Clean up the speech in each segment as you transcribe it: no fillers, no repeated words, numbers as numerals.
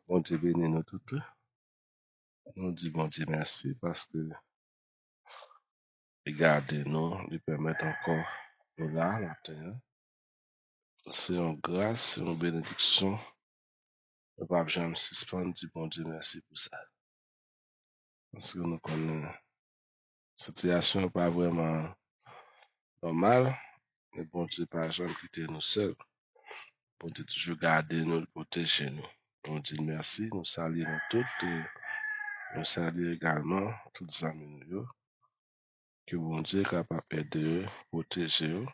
Bon Dieu bénit nous toutes. Nous disons bon Dieu merci parce que regardez-nous, lui permettre encore nous là, matin. C'est une grâce, c'est une bénédiction. Le pape Jean suspend dit bon Dieu merci pour ça. Parce que nous connaissons la situation n'est pas vraiment normale, mais bon Dieu pas jamais quitter nous seuls. Bon Dieu toujours garder nous, protéger nous. Bon Dieu merci, nous saluons toutes et nous saluons également toutes les amis nous. Que bon Dieu est capable d'aider, protéger eux,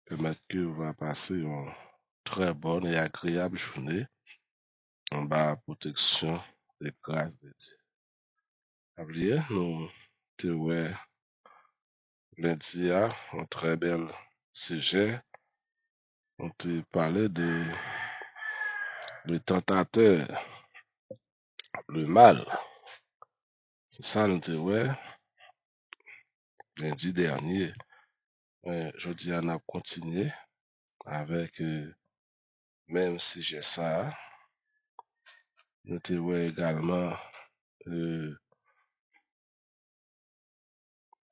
permettre que vous va passer une très bonne et agréable journée en bas protection et grâce de Dieu. Oubliez, nous te ouais lundi un très bel sujet. On te parlait de le tentateur, le mal. C'est ça nous te ouais lundi dernier. Je dis on a continué avec même sujet ça. Nous te ouais également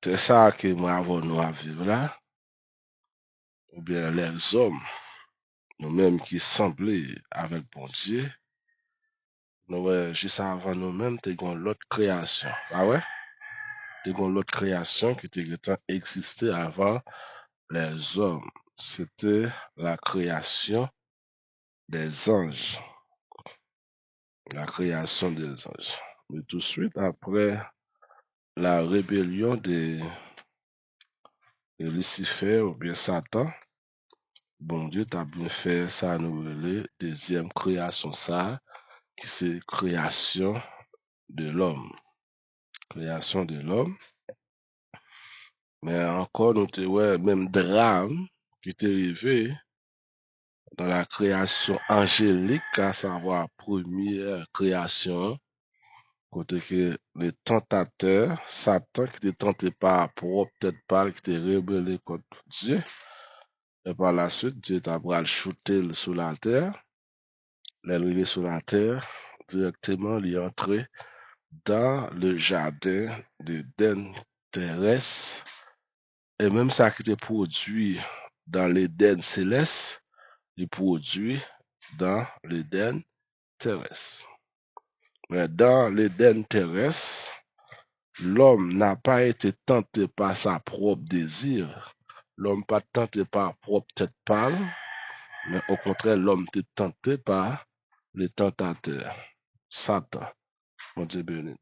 c'est ça que moi avons nous à vivre là, ou bien les hommes, nous-mêmes qui semblaient avec bon Dieu, nous, juste avant nous-mêmes, nous avons l'autre création. Ah ouais? Nous avons l'autre création qui existait avant les hommes. C'était la création des anges. La création des anges. Mais tout de suite, après la rébellion de Lucifer ou bien Satan, bon Dieu t'a bien fait ça nous relais deuxième création ça qui c'est création de l'homme. Création de l'homme. Mais encore nous te ouais même drame qui t'est arrivé dans la création angélique, à savoir première création, côté que le tentateur, Satan qui était tenté par propre tête pâle, qui était rebellé contre Dieu. Et par la suite, Dieu t'a shooté sur la terre. L'arrivée sur la terre, directement, il est entré dans le jardin d'Éden terrestre. Et même ça qui était produit dans l'Éden céleste, il produit dans l'Éden terrestre. Mais dans l'Éden terrestre, l'homme n'a pas été tenté par sa propre désir. L'homme pas tenté par propre tête pâle, mais au contraire, l'homme était tenté par le tentateur, Satan. Mon Dieu béni.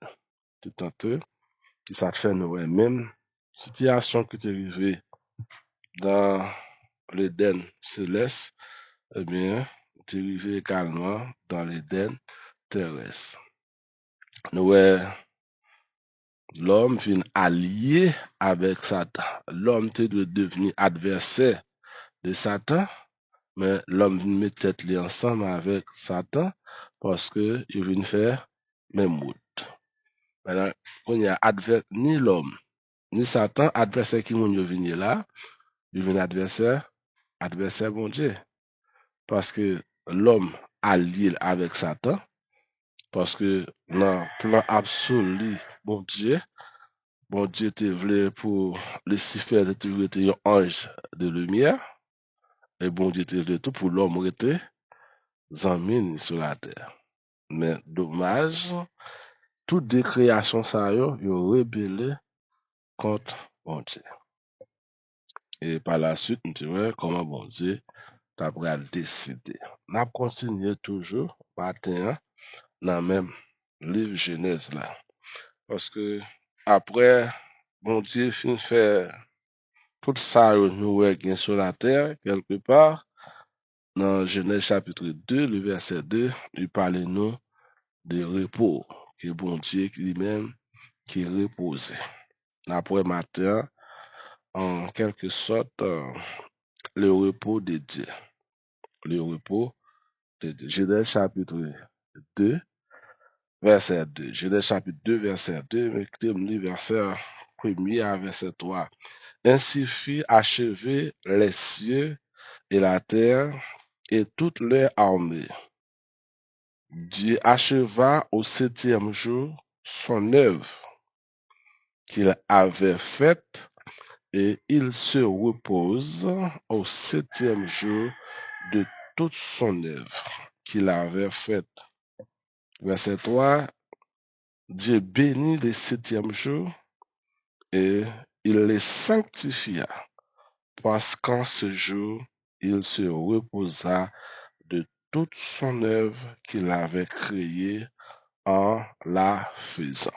T'es tenté, qui ça fait nous même situation qui t'est arrivée dans l'Éden céleste, eh bien, t'est arrivé également dans l'Éden terrestre. Nous, l'homme vient allié avec Satan. L'homme te doit devenir adversaire de Satan, mais l'homme vient mettre tête li ensemble avec Satan parce que il vient faire même route. Maintenant, on y a ni l'homme, ni Satan, adversaire qui moun yo vient là, il vient adversaire bon Dieu. Parce que l'homme allié avec Satan, parce que dans le plan absolu, bon Dieu te voulait pour Lucifer te voulait être un ange de lumière, et bon Dieu te voulait tout pour l'homme était zamine sur la terre. Mais dommage, toute des créations ça yo rebellé contre bon Dieu. Et par la suite, nous disons comment bon Dieu t'a décidé. N'a continué toujours matin dans le même livre Genèse là. Parce que après, bon Dieu fin faire tout ça nous gain sur la terre, quelque part, dans Genèse chapitre 2, le verset 2, il parle nous de repos, que bon Dieu lui-même qui repose. Après matin, en quelque sorte, le repos de Dieu. Le repos de Dieu. Genèse chapitre 2, verset 2. Genèse chapitre 2, verset 2, mais verset 1er à verset 3. Ainsi fut achevé les cieux et la terre et toute leur armée. Dieu acheva au 7e jour son œuvre qu'il avait faite et il se repose au 7e jour de toute son œuvre qu'il avait faite. Verset 3, Dieu bénit le 7e jour et il les sanctifia parce qu'en ce jour, il se reposa de toute son œuvre qu'il avait créée en la faisant.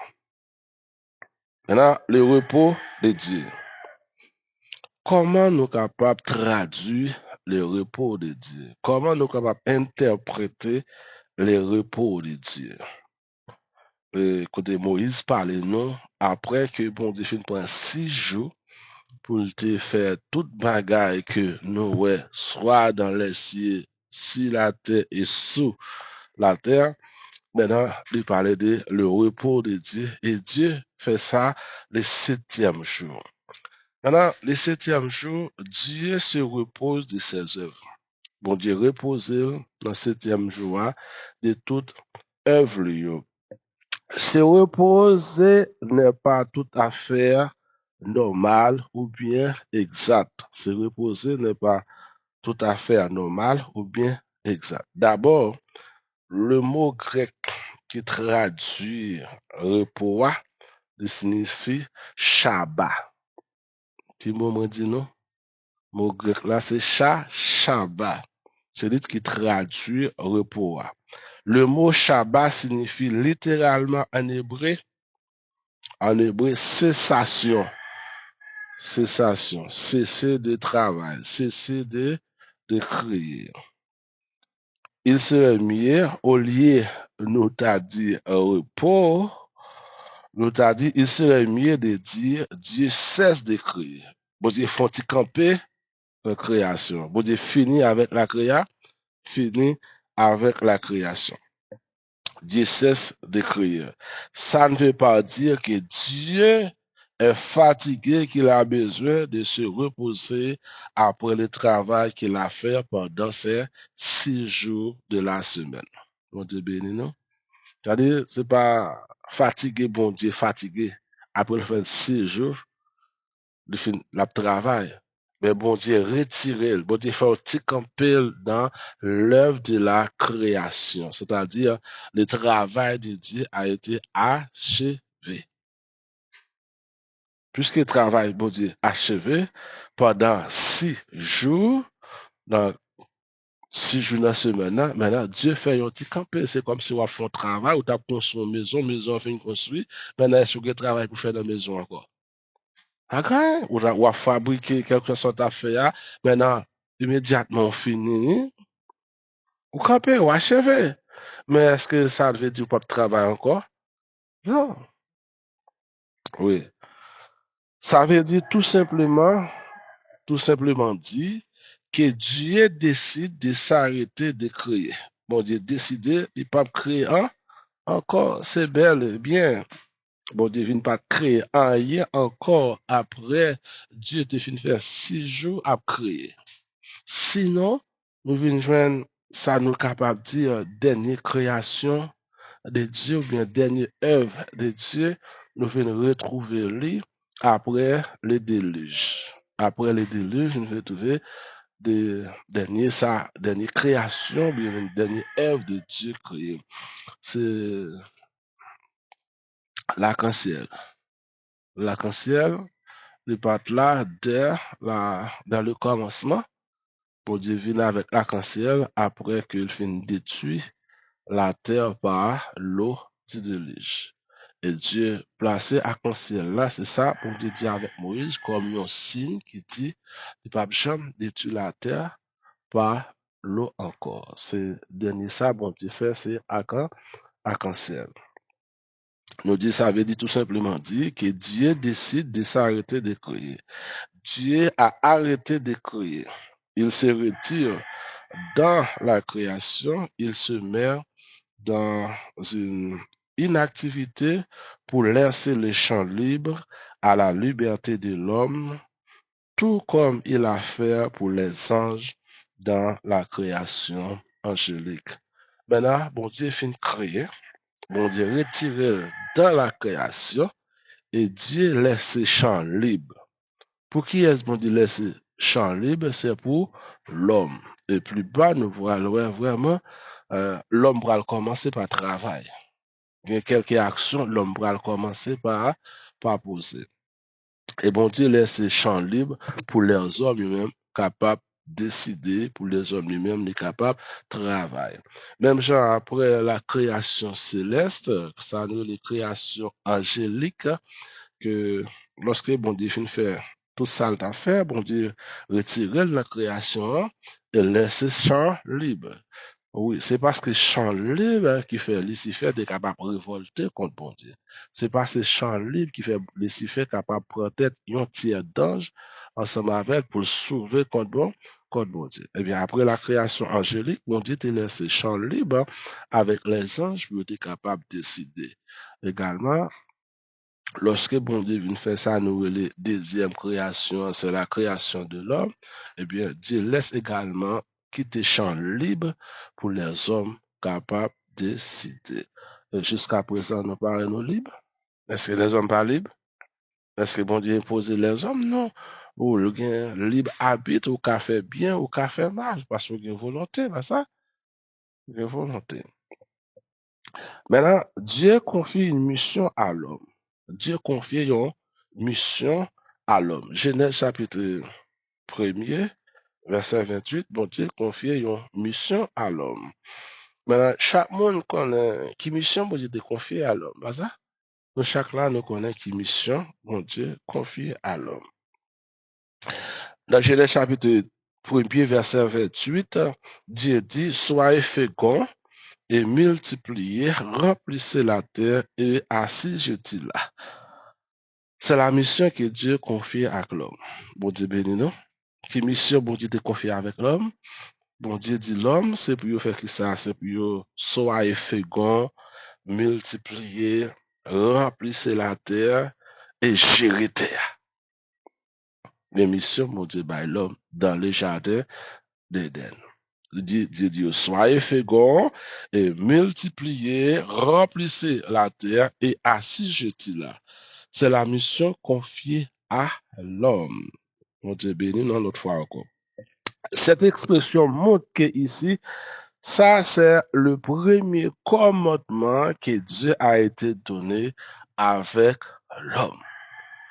Maintenant, le repos de Dieu. Comment nous capables de traduire le repos de Dieu? Comment nous capables d'interpréter le repos de Dieu? Côté Moïse parlait nous, après que bon Dieu fin prend 6 jours pour te faire toute bagaille que nous ouais, soit dans les cieux, sur la terre et sous la terre. Maintenant, il parlait de le repos de Dieu et Dieu fait ça le 7e jour. Maintenant, le 7e jour, Dieu se repose de ses œuvres. Bon Dieu repose dans le 7e jour de toute œuvre. Se reposer n'est pas tout à fait normal ou bien exact. Se reposer n'est pas tout à fait normal ou bien exact. D'abord, le mot grec qui traduit repos signifie Shabbat. Ti mot dit non? Mot grec là c'est Shabbat. C'est lui qui traduit repos. Le mot Shabbat signifie littéralement en hébreu cessation. Cessation. Cesser de travail. Cesser de créer. Il serait mieux, au lieu, nous t'a dit repos, nous t'a dit, il serait mieux de dire Dieu cesse de créer. Bon Dieu, faut-il camper la création. Bon Dieu, fini avec la création. Fini avec la création. Dieu cesse de créer. Ça ne veut pas dire que Dieu est fatigué, qu'il a besoin de se reposer après le travail qu'il a fait pendant ces 6 jours de la semaine. Bon Dieu béni, non? C'est-à-dire, c'est pas fatigué, bon Dieu, fatigué. Après le fait 6 jours, le travail. Mais bon Dieu, retiré, bon Dieu, fait un petit campel dans l'œuvre de la création. C'est-à-dire, le travail de Dieu a été achevé. Puisque le travail, bon Dieu, achevé, pendant 6 jours, dans 6 jours dans la semaine, maintenant, Dieu fait un petit campel. C'est comme si on a fait un travail, ou tu as construit une maison fait construire, maintenant, il y a un travail pour faire dans la maison encore. Ou a fabriqué quelque chose à faire, maintenant, immédiatement fini, ou camper, ou achevé. Mais est-ce que ça veut dire pas de travail encore? Non. Oui. Ça veut dire tout simplement dit que Dieu décide de s'arrêter de créer. Bon Dieu décide de pas créer encore, c'est bel et bien. Bon Dieu ne pas créer rien encore après Dieu te fin faire 6 jours à créer. Sinon, nous venons joindre ça nous capable de dire dernière création de Dieu ou bien dernière œuvre de Dieu, nous venons retrouver lui après le déluge. Après le déluge, nous venons trouver des dernière création, bien une dernière œuvre de Dieu créée. C'est l'arc-en-ciel. L'arc-en-ciel, il part là dans le commencement. Pour Dieu vient avec l'arc-en-ciel après qu'il finit détruire la terre par l'eau du déluge. Et Dieu placé arc-en-ciel là, c'est ça pour Dieu dire avec Moïse comme un signe qui dit, il ne pas jamais détruire la terre par l'eau encore. C'est dernier ça, bon Dieu fait, c'est arc-en-ciel. Nous dit, ça veut dire tout simplement dire que Dieu décide de s'arrêter de créer. Dieu a arrêté de créer. Il se retire dans la création, il se met dans une inactivité pour laisser le champ libre à la liberté de l'homme, tout comme il a fait pour les anges dans la création angélique. Maintenant, bon Dieu fin créer, bon Dieu retiré dans la création et Dieu laisse champ libre. Pour qui est-ce bon Dieu laisse champ libre? C'est pour l'homme. Et plus bas, nous voyons vraiment l'homme va commencer par travail. Il y a quelques actions, l'homme va commencer par poser. Et bon Dieu laisse champ libre pour les hommes eux-mêmes capables de décider, pour les hommes eux-mêmes les capables de travailler. Même genre après la création céleste, ça nous les créations angéliques, que lorsque bon Dieu finit faire tout ça à faire, bon Dieu retire la création et laisse champ libre. Oui, c'est parce que champ libre qui fait Lucifer est capable de révolter contre bon Dieu. C'est parce que champ libre qui fait Lucifer capable de prendre tête un tiers d'ange ensemble avec pour le sauver contre bon Dieu. Eh bien, après la création angélique, bon Dieu te laissé champ libre avec les anges pour être capable de décider. Également, lorsque bon Dieu vient faire ça, nous, la deuxième création, c'est la création de l'homme, eh bien, Dieu laisse également quitter champ libre pour les hommes capables de décider. Jusqu'à présent, nous parlons libres. Est-ce que les hommes pas libres? Est-ce que bon Dieu impose les hommes? Non. Ou le libre habite, ou qu'a fait bien, ou qu'a fait mal, parce qu'il y a une volonté, pas ça? Il y a une volonté. Maintenant, Dieu confie une mission à l'homme. Dieu confie une mission à l'homme. Genèse chapitre 1er, verset 28, bon Dieu confie une mission à l'homme. Maintenant, chaque monde connaît qui mission bon Dieu te confie à l'homme. Pas ça? Nous, chaque là, nous connaît qui mission bon Dieu confie à l'homme. Dans Genèse chapitre 1er, verset 28, Dieu dit, soyez féconds et multipliez, remplissez la terre et assiégez là. C'est la mission que Dieu confie à l'homme. Bon Dieu béni nous. Qui mission bon Dieu te confie avec l'homme? Bon Dieu dit l'homme, c'est pour faire qui ça? C'est pour soyez féconds, multiplier, remplissez la terre et gérer terre. Les missions, bon Dieu, by l'homme dans le jardin d'Éden. Dieu dit, soyez féconds et multipliez, remplissez la terre et assiégez-la. C'est la mission confiée à l'homme. Mon Dieu béni, non, l'autre fois encore. Cette expression montre que ici, ça c'est le premier commandement que Dieu a été donné avec l'homme.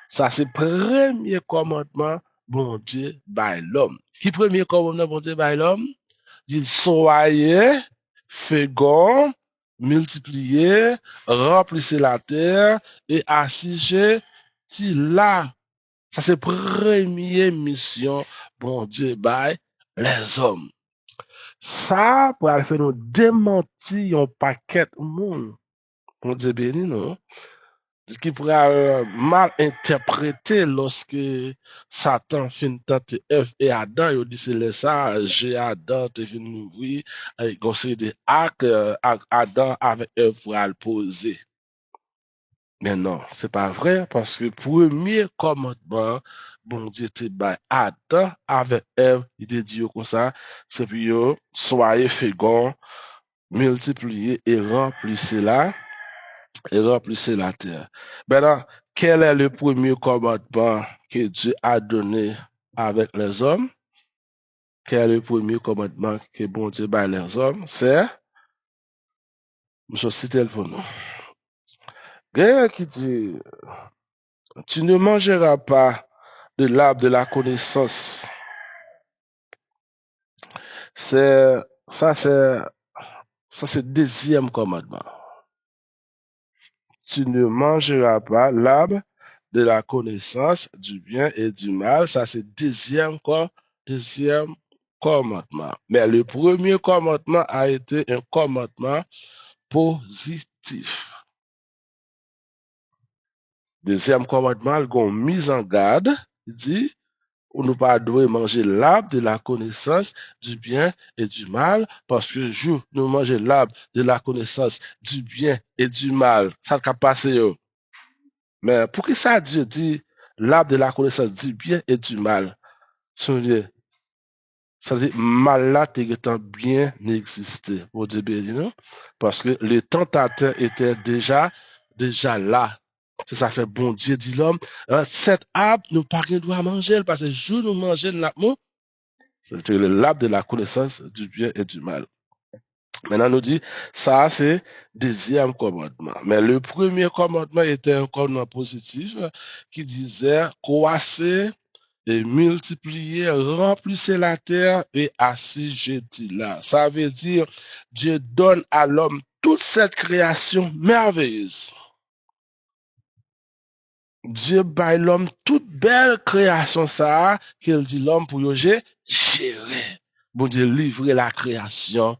Ça c'est le premier commandement, bon Dieu, by l'homme. Qui premier commandement, bon Dieu, by l'homme? Dit, soyez féconds, multipliez, remplissez la terre et assiégez là. Ça, c'est première mission, bon Dieu, by les hommes. Ça, pour aller faire nous démentir un paquet de monde. Bon Dieu béni, non? Qui pourrait mal interpréter lorsque Satan fin tenter Ève et Adam, il dit c'est ça, j'ai Adam, te venu ouvrir, et conseil de actes, Adam avec Ève pour le poser. Mais non, c'est pas vrai, parce que premier commandement, bon Dieu te bat Adam avec Ève, il te dit comme ça, c'est pour soyez féconds, multipliez et remplissez la terre. Maintenant, quel est le premier commandement que Dieu a donné avec les hommes? Quel est le premier commandement que bon Dieu bat les hommes? C'est, je cite pour nous. Quelqu'un qui dit, tu ne mangeras pas de l'arbre de la connaissance. Ça, c'est deuxième commandement. Tu ne mangeras pas l'arbre de la connaissance du bien et du mal. Ça, c'est deuxième commandement. Mais le premier commandement a été un commandement positif. Deuxième commandement, il mise en garde, il dit, on ne pas devons manger l'arbre de la connaissance du bien et du mal, parce que jour nous manger l'arbre de la connaissance du bien et du mal, ça va passer. Mais pour qui ça Dieu dit l'arbre de la connaissance du bien et du mal? Ça Ça veut dire, mal là, t'es bien existé. Bon Dieu béni, non? Parce que les tentateurs étaient déjà là. C'est ça fait bon Dieu dit l'homme, cet arbre, nous pas doit manger, parce que jour nous manger l'arbre, c'est l'arbre de la connaissance du bien et du mal. Maintenant, nous dit, ça, c'est deuxième commandement. Mais le premier commandement était un commandement positif qui disait, croissez et multipliez, remplissez la terre et assujettez-la. Ça veut dire, Dieu donne à l'homme toute cette création merveilleuse. Dieu baille l'homme toute belle création ça, qu'il dit l'homme pour gérer. Bon Dieu livrer la création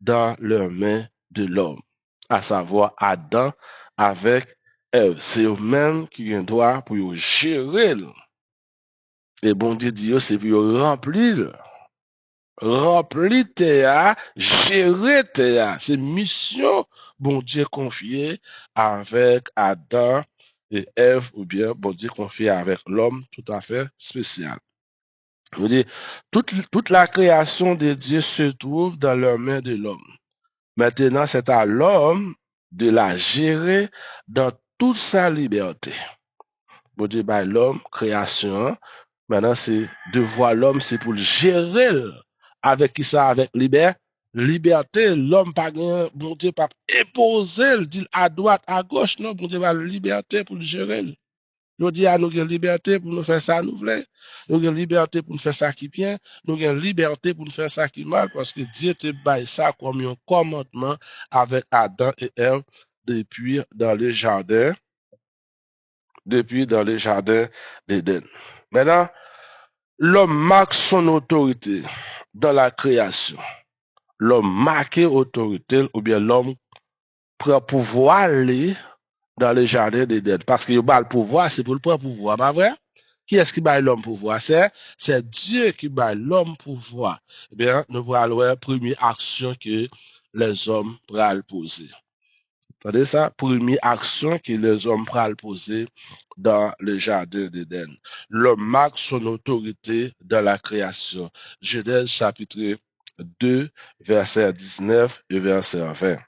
dans leurs mains de l'homme, à savoir Adam avec Ève. C'est eux-mêmes qui ont droit pour gérer. Et bon Dieu dit, c'est pour remplir. Remplir terre, gérer terre. C'est mission, bon Dieu confié avec Adam et Ève, ou bien bon Dieu confié avec l'homme tout à fait spécial. Je veux dire, toute la création de Dieu se trouve dans leurs mains de l'homme. Maintenant, c'est à l'homme de la gérer dans toute sa liberté. Bon Dieu, bah, l'homme, création, maintenant, c'est devoir l'homme, c'est pour le gérer. Avec qui ça? Avec liberté. L'homme, pas bon Dieu, pas imposer, dit à droite, à gauche, non, bon Dieu, va liberté pour le gérer. Nous dit à nous avons liberté pour nous faire ça nous voulons. Nous avons liberté pour nous faire ça qui bien. Nous avons liberté pour nous faire ça qui mal parce que Dieu te baille ça comme un commandement avec Adam et Ève depuis dans le jardin d'Éden. Maintenant, l'homme marque son autorité dans la création. L'homme marque autorité ou bien l'homme prend pouvoir aller dans le jardin d'Éden. Parce que le pouvoir, c'est pour le prendre pouvoir, pas vrai? Qui est-ce qui bat l'homme pouvoir? C'est Dieu qui bat l'homme pouvoir. Eh bien, nous voyons la première action que les hommes pourraient poser. Attendez ça? Première action que les hommes pourraient poser dans le jardin d'Éden. L'homme marque son autorité dans la création. Genèse chapitre 2, verset 19 et verset 20.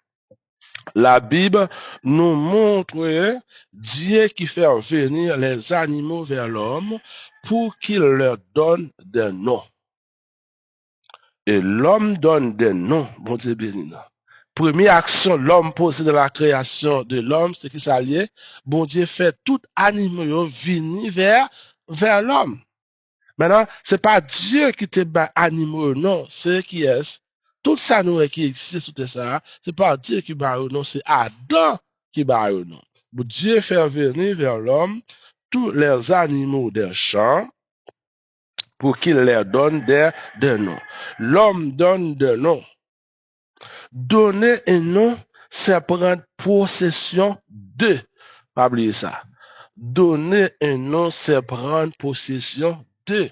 La Bible nous montre Dieu qui fait venir les animaux vers l'homme pour qu'il leur donne des noms. Et l'homme donne des noms. Bon Dieu béni. Première action, l'homme posé dans la création de l'homme, c'est qui s'allie. Bon Dieu fait tout animaux venir vers l'homme. Maintenant, c'est pas Dieu qui te bat animaux, non, c'est qui est. Tout ça nous qui existe tout ça, c'est pas Dieu qui bat non, c'est Adam qui bat non. Dieu fait venir vers l'homme tous les animaux des champs pour qu'il leur donne des noms. L'homme donne des noms. Donner un nom, c'est prendre possession de. Pas oublier ça. Donner un nom, c'est prendre possession de.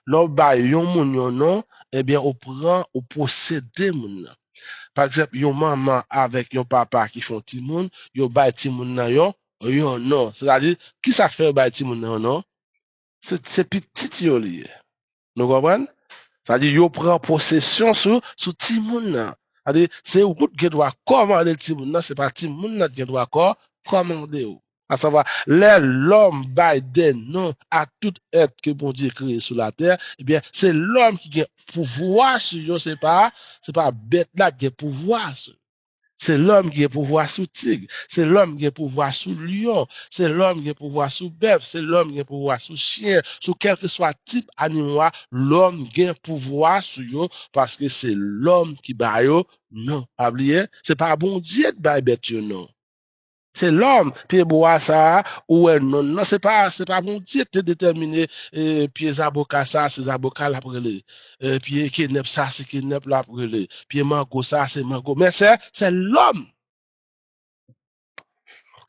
Lò ba yon moun yon non, eh bien, on prend, on possède moun nan. Par exemple, yon maman avec yon papa qui font ti moun, yon bay ti moun nan yon non. C'est-à-dire, qui ça fait bay ti moun nan non? C'est petit yon liye. Nous comprenons? C'est-à-dire, yon prend possession sur ti moun nan. C'est-à-dire, c'est ou qui doit commander ti moun nan, c'est pas ti moun nan qui doit commander ou. À savoir, l'homme baille des noms à tout être que bon Dieu créé sur la terre, eh bien, c'est l'homme qui a pouvoir sur eux, c'est pas bête là qui a pouvoir sur. C'est l'homme qui a pouvoir sur tigre, c'est l'homme qui a pouvoir sur lion, c'est l'homme qui a pouvoir sur bœuf, c'est l'homme qui a pouvoir sur chien, sur quel que soit type animal, l'homme qui a pouvoir sur eux parce que c'est l'homme qui baille non. Pas oublier, c'est pas bon Dieu de baille bête non. C'est l'homme, puis bois ça, ou non, non, c'est pas bon Dieu te déterminer, puis avocat ça, c'est avocat là pour les, puis kidnap ça, c'est kidnap là pour les, puis mango ça, c'est mango, mais c'est l'homme.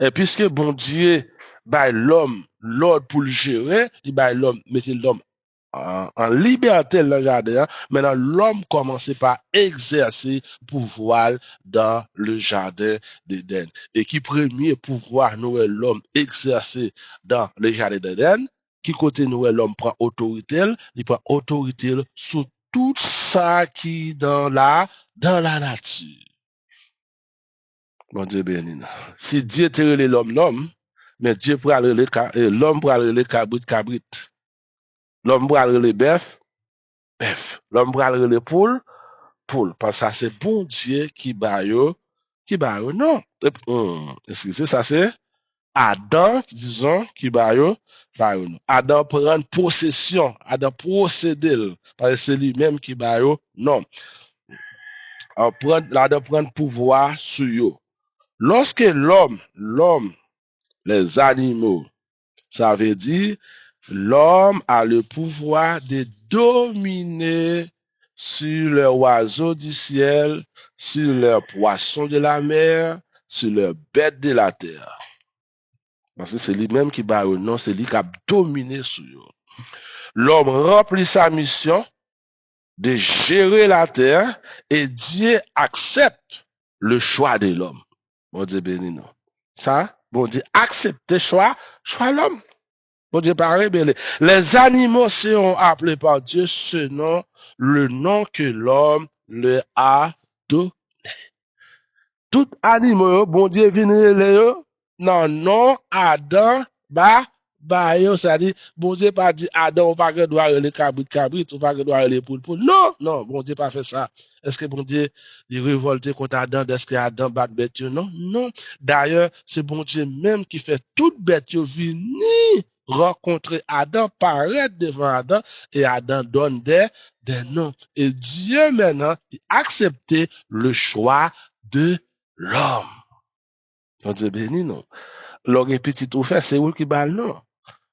Et puisque bon Dieu, bah, l'homme, l'ordre pour le gérer, il bah, l'homme, mettez l'homme en liberté dans le jardin. Maintenant, l'homme commençait par exercer pouvoir dans le jardin d'Éden. Et qui premier pouvoir nous l'homme exercer dans le jardin d'Éden, qui côté nous l'homme prend autorité, il prend autorité sur tout ça qui est dans la nature. Bon Dieu béni. Si Dieu te relève l'homme, mais Dieu pourra l'homme pourra le cabrit. L'homme pourra le bœuf. L'homme pourra le poule. Parce que ça c'est bon Dieu qui baille, non. Excusez, ça c'est Adam, disons, qui baille. Adam prend possession, Adam procède, parce que c'est lui-même qui baille, non. Adam prend pouvoir sur eux. Lorsque l'homme, les animaux, ça veut dire, l'homme a le pouvoir de dominer sur les oiseaux du ciel, sur les poissons de la mer, sur les bêtes de la terre. Parce que c'est lui-même qui bat au nom, c'est lui qui a dominé sur eux. L'homme remplit sa mission de gérer la terre et Dieu accepte le choix de l'homme. Bon Dieu béni nous. Ça, bon Dieu accepte le choix l'homme. Bon Dieu pas rebelle. Les animaux seront appelés par Dieu selon le nom que l'homme leur a donné. Tout animaux, bon Dieu vient les non, Adam, yo, ça dit, bon Dieu pas dit Adam, ou pas que doit les cabrit, ou pas que doit les poule. Non, bon Dieu pas fait ça. Est-ce que bon Dieu, il révolté contre Adam, est-ce que Adam bat bête, non. D'ailleurs, c'est bon Dieu même qui fait toute bête, venir rencontrer Adam, paraître devant Adam, et Adam donne des noms. Et Dieu maintenant, il accepté le choix de l'homme. On dit béni, non. Lorsque petit ou fait, c'est où qui bat non.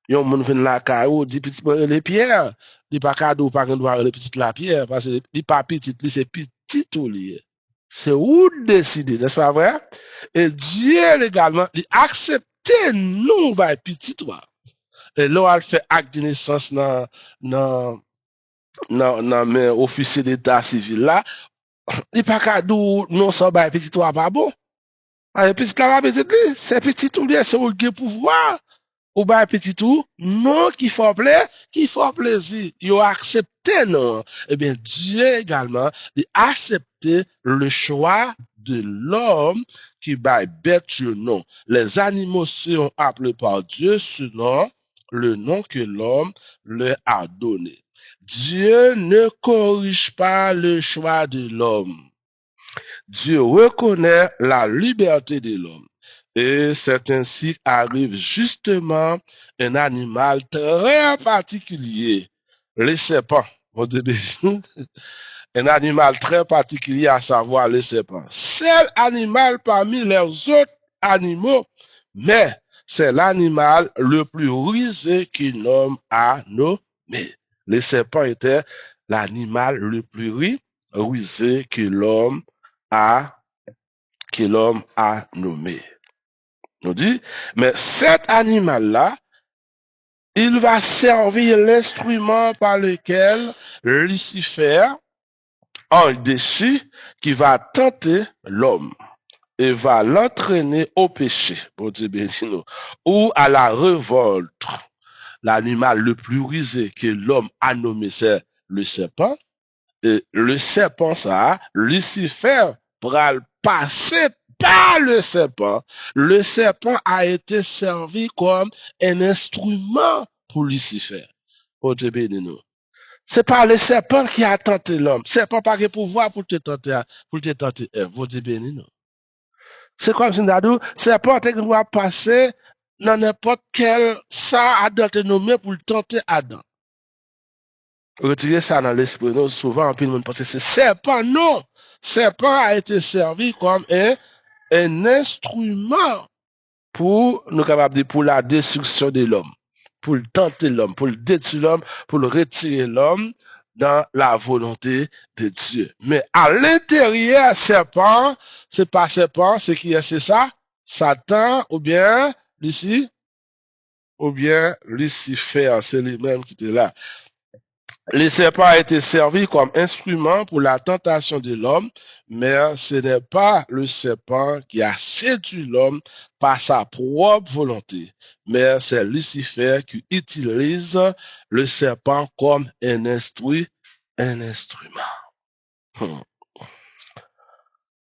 Yon moun vient la caillou, dit petit les pierres. Dit pas cadeau, pas qu'on doit les petites la pierre, parce que dit pas petit, lui c'est petit tout lié. C'est où décider, n'est-ce pas vrai? Et Dieu également, il accepte nous, bah, petit toi. Et là, elle fait acte de naissance dans mais officier d'état civil là. Il pas cadeau, non, ça, bah, petit toi, pas bon. Petit là, petit, c'est petit tout lié, c'est où le pouvoir. Ou bien petit tout, non, qui fait plaisir, il a accepté, non. Eh bien, Dieu également, il a accepté le choix de l'homme qui va bête non. Les animaux seront appelés par Dieu selon le nom que l'homme leur a donné. Dieu ne corrige pas le choix de l'homme. Dieu reconnaît la liberté de l'homme. Et c'est ainsi qu'arrive justement un animal très particulier, les serpents. Un animal très particulier, à savoir les serpents. C'est l'animal parmi les autres animaux, mais c'est l'animal le plus rusé qu'un homme a nommé. Les serpents étaient l'animal le plus rusé que l'homme a nommé. Nous dit, mais cet animal-là, il va servir l'instrument par lequel Lucifer, un déchu, qui va tenter l'homme et va l'entraîner au péché, pour Dieu béni nous, ou à la révolte. L'animal le plus rusé que l'homme a nommé, c'est le serpent. Et le serpent, ça, Lucifer, va passer par le serpent. Le serpent a été servi comme un instrument pour Lucifer. Oh Dieu béni nous. C'est pas le serpent qui a tenté l'homme. Le serpent n'a pas de pouvoir pour te tenter. Oh Dieu béni nous. C'est comme si nous avons dit, serpent qui va passer dans n'importe quel ça a été nommé pour tenter Adam. Retirer ça dans l'esprit, nous, souvent, puis le monde pense que c'est serpent. Non! Serpent a été servi comme un instrument pour, nous capables de dire, pour la destruction de l'homme, pour le tenter l'homme, pour le détruire l'homme, pour le retirer l'homme dans la volonté de Dieu. Mais à l'intérieur, serpent, c'est pas serpent, c'est qui est, c'est ça? Satan, ou bien, Lucifer, c'est lui-même qui était là. Le serpent a été servi comme instrument pour la tentation de l'homme, mais ce n'est pas le serpent qui a séduit l'homme par sa propre volonté, mais c'est Lucifer qui utilise le serpent comme un instrument un instrument.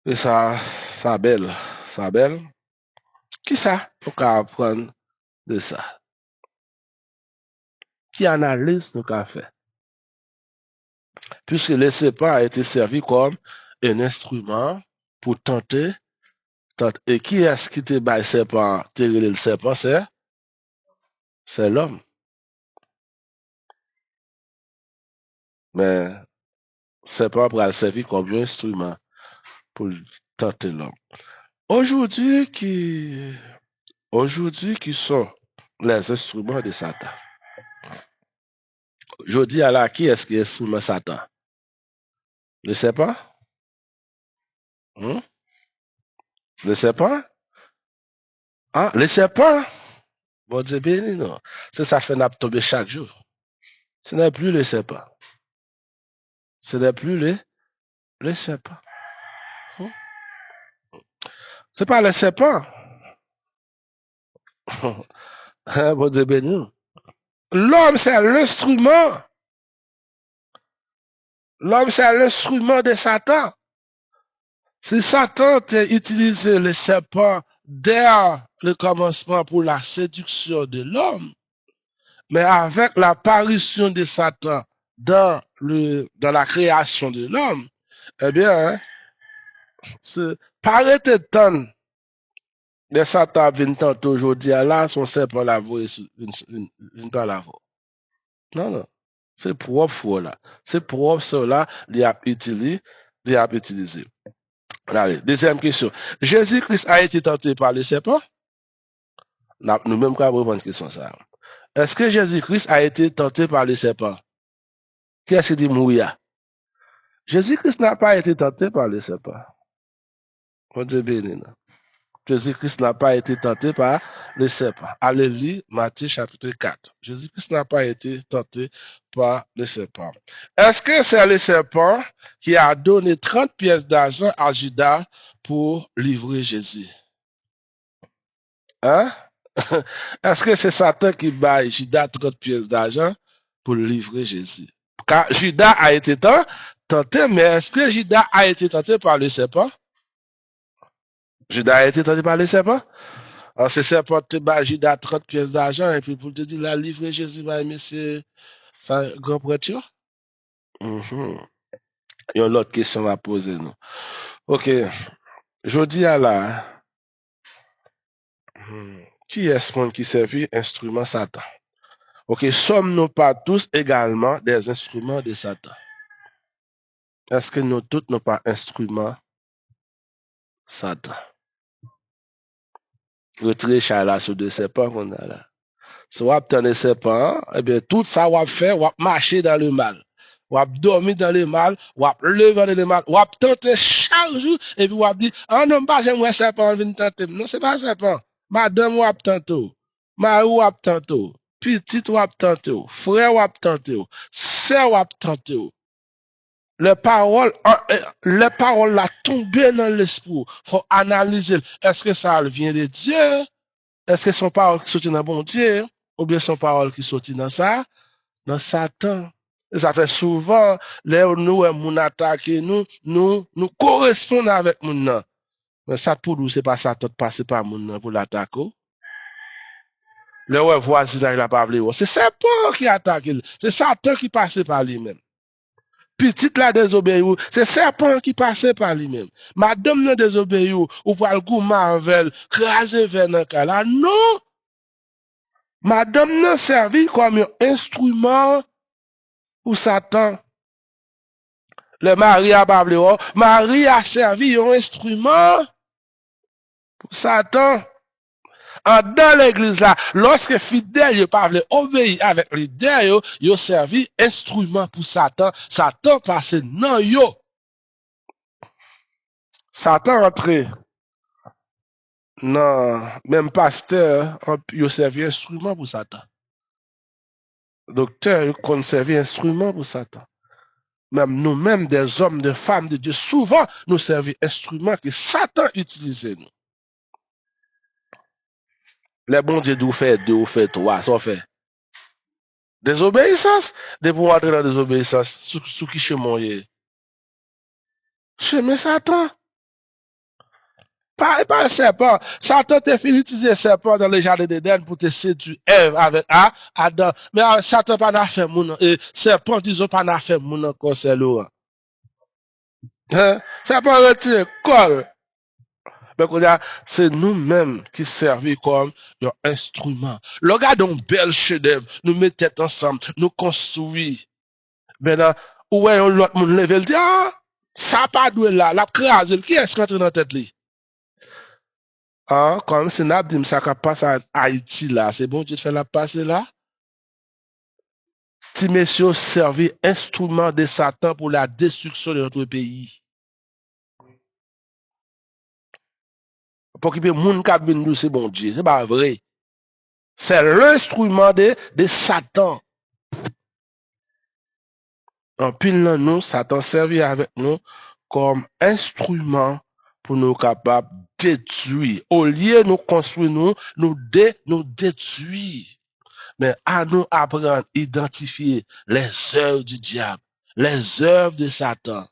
Et ça belle. Qui ça? On peut apprendre de ça. Qui analyse nous qu'a fait? Puisque le serpent a été servi comme un instrument pour tenter. Et qui est-ce qui te bat le serpent? Le serpent, c'est l'homme. Mais le serpent pourra le servir comme un instrument pour tenter l'homme. Aujourd'hui, qui sont les instruments de Satan? Aujourd'hui, alors, qui est-ce qui est instrument de Satan? Le serpent? Le serpent? Ah, le serpent? Bon Dieu béni, non. Ça fait n'a tomber chaque jour. Ce n'est plus le serpent. Ce n'est plus le serpent. C'est pas le serpent. Bon Dieu béni. L'homme, c'est l'instrument. L'homme, c'est l'instrument de Satan. Si Satan a utilisé le serpent dès le commencement pour la séduction de l'homme, mais avec l'apparition de Satan dans la création de l'homme, eh bien, paraît temps de Satan vient tantôt aujourd'hui là, son serpent la voix une pas la voix. Non. C'est propre là. C'est propre cela, il a utilisé. Allez, deuxième question. Jésus-Christ a été tenté par le serpent? Nous-mêmes, quand répondre à une question ça. Est-ce que Jésus-Christ a été tenté par le serpent? Qui est-ce qui dit mouilla? Jésus-Christ n'a pas été tenté par le serpent. On dit béni. Jésus-Christ n'a pas été tenté par le serpent. Allez lire Matthieu chapitre 4. Jésus-Christ n'a pas été tenté par le serpent. Est-ce que c'est le serpent qui a donné 30 pièces d'argent à Judas pour livrer Jésus? Hein? Est-ce que c'est Satan qui bat Judas 30 pièces d'argent pour livrer Jésus? Car Judas a été tenté, mais est-ce que Judas a été tenté par le serpent? Judas a été tenté par le serpent? Alors, c'est serpent te bat Judas 30 pièces d'argent et puis pour te dire la livrer Jésus va aimer c'est ça grand prêtre. Il y a une autre question à poser nous. OK. Je dis à la qui est ce monde qui servit instrument Satan? OK, sommes-nous pas tous également des instruments de Satan? Est-ce que nous tous n'sommes pas instruments Satan? Retirer Charles sur de serpents qu'on a là. Si vous avez serpent, eh bien, tout ça, vous fait, vous marcher dans le mal. Vous dormir dans le mal, vous lever dans le mal, vous tenter chaque jour, et puis vous dit, ah non, pas j'aimerais serpent, venir tenter. Non, c'est pas serpent. Madame, vous tantôt. Mari, vous tantôt. Petite, vous tantôt. Frère, vous tantôt. Sœur, vous tantôt. Les paroles la tombé dans l'esprit. Faut analyser. Est-ce que ça vient de Dieu? Est-ce que son parole qui sortit dans bon Dieu? Ou bien son parole qui sortit dans ça? Dans Satan. Et ça fait souvent, là où nous, moun attaque, nous correspondons avec moun. Mais ça pour nous, c'est pas Satan de passer par moun pour l'attaquer. Là où voisin, il a pas voulu. C'est Satan qui attaque. C'est Satan qui passe par lui-même. Petite la désobéi, c'est serpent qui passait par lui-même. Madame ne désobéi, ou pour le goût marvel, craser vers nan là. Non! Madame n'a servi comme un instrument pour Satan. Le mari a parlé, Marie a servi un instrument pour Satan. Dans l'église là, lorsque fidèle yo pas obéir avec leader yo servi instrument pour Satan. Satan passe non yo. Satan rentré non, même pasteur, yo servi instrument pour Satan. Docteur, yo conservé instrument pour Satan. Même nous-mêmes, des hommes, des femmes de Dieu, souvent, nous servons instruments que Satan utilise nous. Les bons Dieu d'où fait deux ou fait trois, ça fait. Désobéissance. De pour entrer dans la désobéissance, sous qui chemin est? Chemin Satan. Pas un serpent. Satan t'a fait utiliser un serpent dans le jardin d'Éden pour te séduire Ève avec Adam. Mais Satan pas n'a fait moun. Et serpent, disons, pas n'a fait moun encore, c'est l'eau. Hein? Serpent retire col. Mais c'est nous-mêmes qui servons comme un instrument. Regardons bel chef-d'œuvre. Nous mettons ensemble. Nous construisons. Maintenant, où est l'autre monde levé? Il dit, ça pas doué là. La crase. Qui est-ce qui entre dans la tête? Comme si n'a dit ça passe à Haïti là, c'est bon Dieu fait la passer là. Ti messieurs servi instrument de Satan pour la destruction de notre pays. Pour qu'il y ait moun qui vient nous c'est bon Dieu, c'est pas vrai. C'est l'instrument de Satan. En pile nous, Satan servi avec nous comme instrument pour nous capables de détruire. Au lieu de nous construire, nous détruire. Mais à nous apprendre à identifier les œuvres du diable, les œuvres de Satan.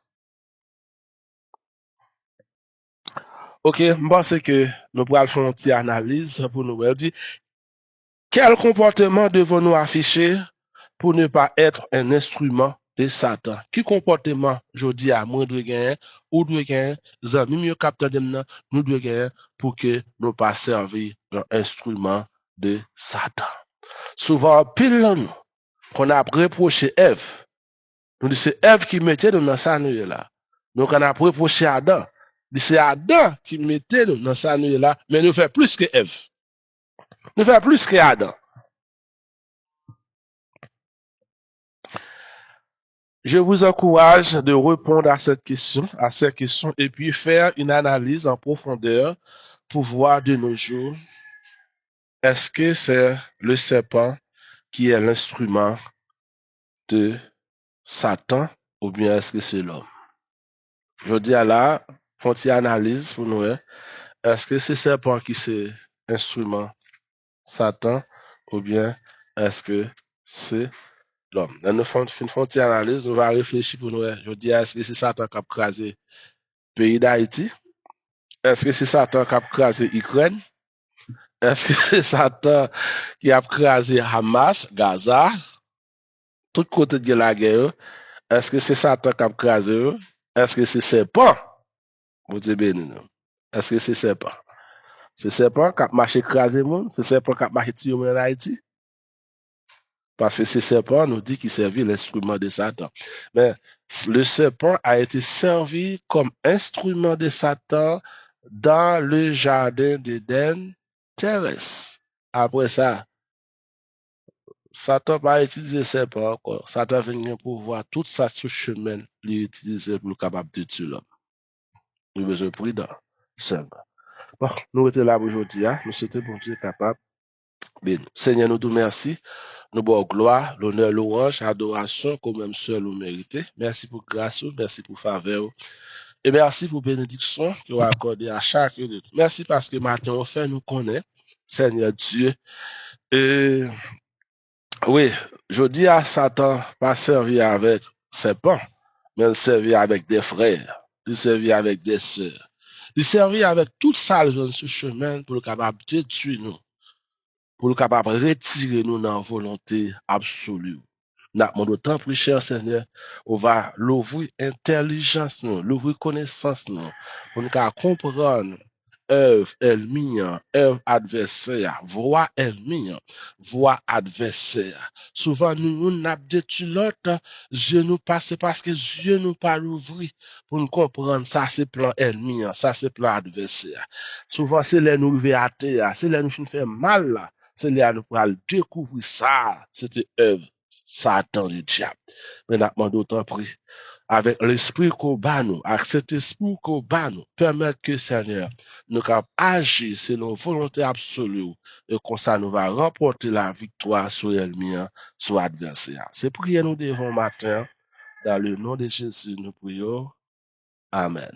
Ok, je pense que nous pourrons faire une petite analyse pour nous dire quel comportement devons-nous afficher pour ne pas être un instrument de Satan. Qui comportement, je dis à moi, de gagner, ou de gagner, amis mieux capteur de nous de gagner pour que nous pas servir un instrument de Satan. Souvent, pile nous, qu'on a reproché Ève. Nous disons c'est Ève qui mettait nous dans sa nuit là. Donc on a reproché Adam. C'est Adam qui mettait nous dans sa nuit là, mais nous fait plus que Ève. Nous fait plus que Adam. Je vous encourage de répondre à cette question, et puis faire une analyse en profondeur pour voir de nos jours, est-ce que c'est le serpent qui est l'instrument de Satan ou bien est-ce que c'est l'homme? Je dis à la, font une analyse pour nous, est-ce que c'est serpent qui c'est instrument Satan ou bien est-ce que c'est l'homme? Dans nous font une analyse, nous allons réfléchir pour nous. Je dis, est-ce que c'est Satan qui a crasé le pays d'Haïti? Est-ce que c'est Satan qui a crasé l'Ukraine? Est-ce que c'est Satan qui a crasé Hamas, Gaza, tout côté de la guerre? Est-ce que c'est Satan qui a crasé? Est-ce que c'est serpent? Vous dites béni, non? Est-ce que c'est serpent? C'est serpent qui a marché crasé le monde? C'est serpent qui a marché tuer en Haïti? Parce que ce serpent nous dit qu'il servit l'instrument de Satan. Mais le serpent a été servi comme instrument de Satan dans le jardin d'Éden terrestre. Après ça, Satan va utiliser le serpent encore. Satan vient pour voir tout ça sur chemin, l'utiliser pour capable de tuer l'homme. Nous besoin prudent. Bon, nous étions là aujourd'hui. Nous souhaitons bon Dieu capable. Bien. Seigneur, nous te remercions. Nous bon gloire, l'honneur, louange, adoration, comme même seul nous méritez. Merci pour grâce, merci pour faveur. Et merci pour bénédiction que vous accordez à chacun de nous. Merci parce que maintenant, on fait nous connaître, Seigneur Dieu. Et oui, je dis à Satan, pas servir avec ses pans, mais servir avec des frères, de servir avec des sœurs, de servir avec toute ça, le ce chemin pour le capable de tuer nous, pour le capable de retirer nous dans la volonté absolue. N'a mon temps plus cher Seigneur, on va l'ouvrir intelligence nous, l'ouvrir connaissance nous, pour nous comprendre œuvre ennemi, œuvre adversaire, voix ennemi, voix adversaire. Souvent nous n'avons détruit l'autre, Dieu nous passe parce que Dieu nous pas ouvrir pour nous comprendre ça c'est plan ennemi, ça c'est plan adversaire. Souvent c'est là nous arriver à terre, c'est là nous fait mal là, c'est là nous pour découvrir ça, c'était œuvre Satan, le diable. Mais nous d'autant pris avec l'esprit qu'on bat nous, avec cet esprit qu'on bat nous, permettre que Seigneur nous agir selon volonté absolue et comme ça nous va remporter la victoire sur l'ennemi, sur l'adversaire. C'est prier nous devant matin, dans le nom de Jésus, nous prions. Amen.